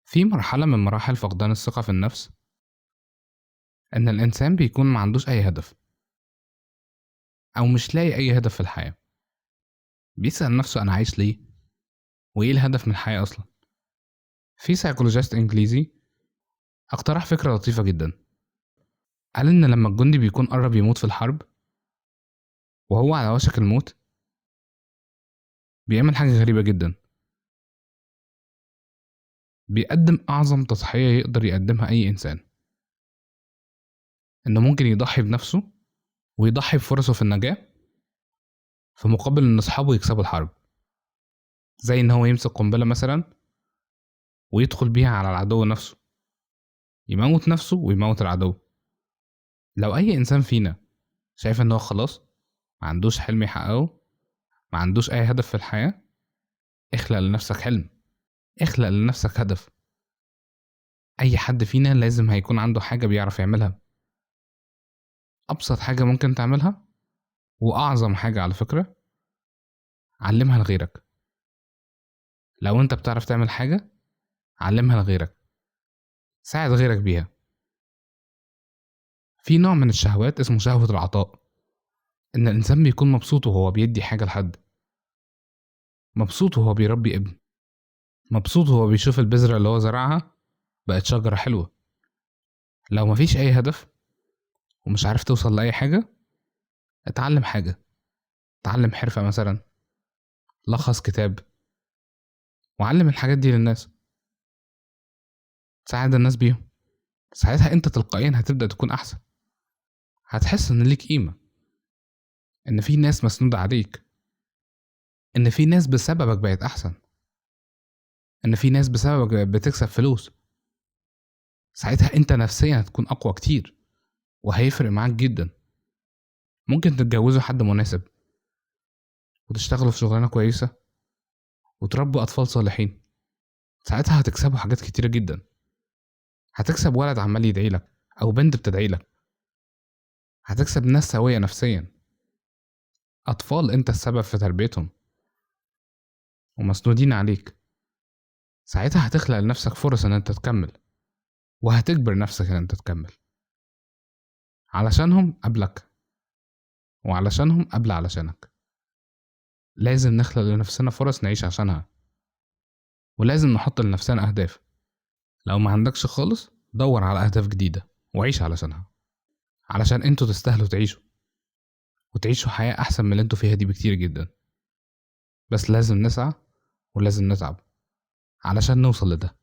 في مرحلة من مراحل فقدان الثقة في النفس إن الإنسان بيكون ما عندوش أي هدف أو مش لاقي أي هدف في الحياة. بيسأل نفسه أنا عايش ليه؟ وإيه الهدف من الحياة أصلا؟ في سيكولوجيست إنجليزي اقترح فكرة لطيفة جدا. قال إن لما الجندي بيكون قرب يموت في الحرب وهو على وشك الموت بيعمل حاجة غريبة جدا، بيقدم أعظم تضحية يقدر يقدمها أي إنسان، إنه ممكن يضحي بنفسه ويضحي بفرصه في النجاة في مقابل إن أصحابه يكسبوا الحرب، زي إن هو يمسك قنبلة مثلا ويدخل بيها على العدو نفسه، يموت نفسه ويموت العدو. لو أي إنسان فينا شايف إن هو خلاص ما عندوش حلم يحققه، ما عندوش أي هدف في الحياة، اخلق لنفسك حلم، اخلق لنفسك هدف. أي حد فينا لازم هيكون عنده حاجة بيعرف يعملها. أبسط حاجة ممكن تعملها وأعظم حاجة على فكرة، علمها لغيرك. لو أنت بتعرف تعمل حاجة علمها لغيرك، ساعد غيرك بيها. في نوع من الشهوات اسمه شهوة العطاء، إن الإنسان بيكون مبسوط وهو بيدي حاجة لحد، مبسوط وهو بيربي ابن، مبسوط وهو بيشوف البذرة اللي هو زرعها بقت شجرة حلوة. لو مفيش أي هدف ومش عارف توصل لأي حاجة، اتعلم حاجة، اتعلم حرفة مثلا، لخص كتاب، وعلم الحاجات دي للناس، ساعد الناس بيهم. ساعتها انت تلقائيا هتبدأ تكون أحسن، هتحس إن ليك قيمة، إن في ناس مسنودة عليك، إن في ناس بسببك بقت أحسن، إن في ناس بسببك بقت بتكسب فلوس. ساعتها انت نفسيا هتكون أقوى كتير وهيفرق معاك جدا. ممكن تتجوزوا حد مناسب وتشتغلوا في شغلانة كويسة وتربوا أطفال صالحين، ساعتها هتكسبوا حاجات كتيرة جدا. هتكسب ولد عمال يدعيلك أو بنت بتدعيلك، هتكسب ناس سوية نفسيا، أطفال انت السبب في تربيتهم ومسنودين عليك. ساعتها هتخلق لنفسك فرص ان انت تكمل، وهتجبر نفسك ان انت تكمل علشانهم قبلك وعلشانهم قبل علشانك. لازم نخلق لنفسنا فرص نعيش عشانها، ولازم نحط لنفسنا أهداف. لو ما عندكش خالص دور على أهداف جديدة وعيش علشانها، علشان انتوا تستاهلوا تعيشوا وتعيشوا حياة أحسن من اللي انتوا فيها دي بكتير جدا. بس لازم نسعى ولازم نتعب علشان نوصل لده.